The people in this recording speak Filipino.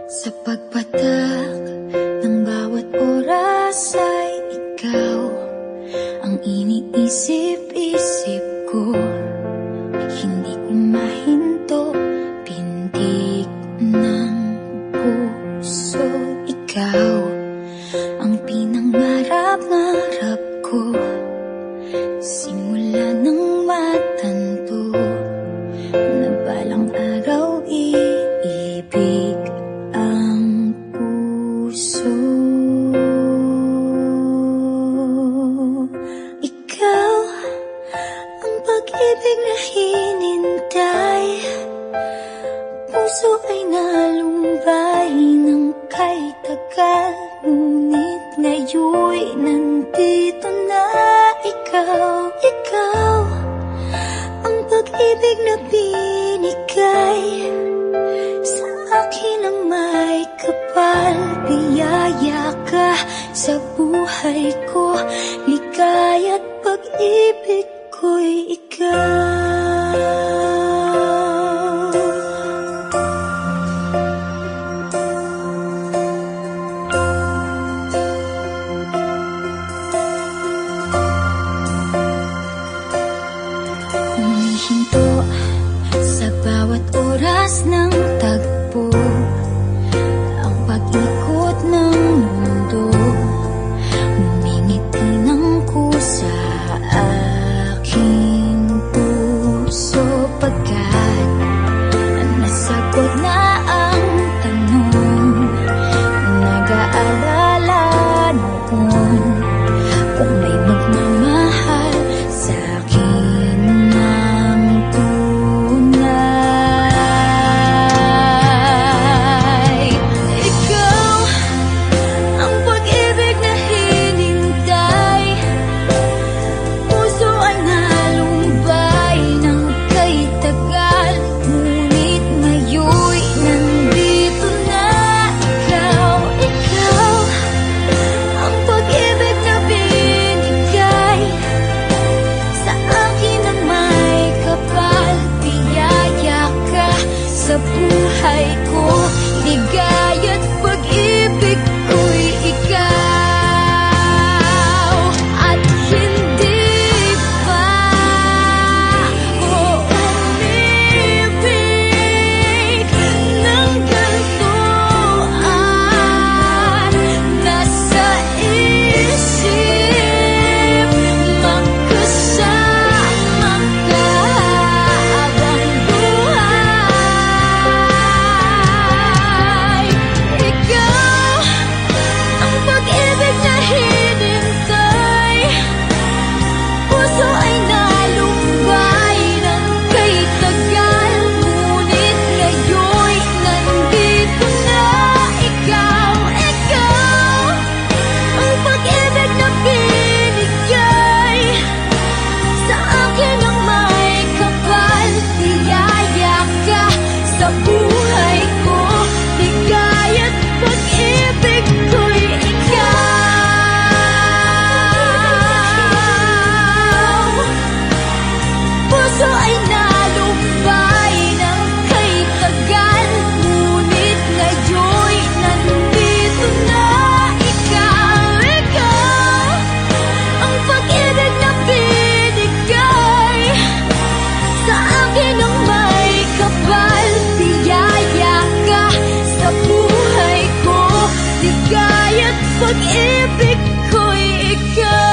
Sa pagpatak ng bawat oras ay ikaw ang iniisip-isip ko. Hindi ko mahinto, pintig ng puso. Ikaw ang pinangarap-ngarap ko, simula ng matanto na balang araw iibig ang puso. Ikaw ang pag-ibig na hinintay, puso ay nalumbay ng kay tagal, ngunit ngayon'y nandito na ikaw. Ikaw ang pag-ibig na binigay sa akin ang may kapal. Biyaya ka sa buhay ko, ligaya't pag-ibig ko'y ikaw. Humihinto sa bawat oras ng tagpo, ang pag-ikot ng mundo, ngumingiti ng kusa aking puso. Pagkat nasagot na ang tanong, nag-aalala noon kung may magmamahal sa akin ng tunay. Ikaw ang pag-ibig na hinintay, puso ay nalumbay ng kay tagal, ngunit ngayon'y nandito na ikaw. Ikaw ang pag-ibig na binigay sa akin ang may kapal. Biyaya ka sa buhay ko, ligaya't pag-ibig ko'y ikaw. At hindi pa ko umibig ng ganito at nasa isip magkasama ka habang buhay. Ikaw ang pag-ibig na hinintay, puso ay nalumbay ng kay tagal, ngunit ngayon'y nandito na ikaw. Ikaw ang pag-ibig na binigay sa akin ang may kapal. Biyaya ka sa buhay ko, ligaya't pag-ibig ko'y ikaw. Puso ay nalumbay ng kay tagal, ngunit ngayon'y nandito na ikaw. Ikaw ang pag-ibig na binigay sa akin ang may kapal. Biyaya ka sa buhay ko, ligaya't pag-ibig ko'y ikaw.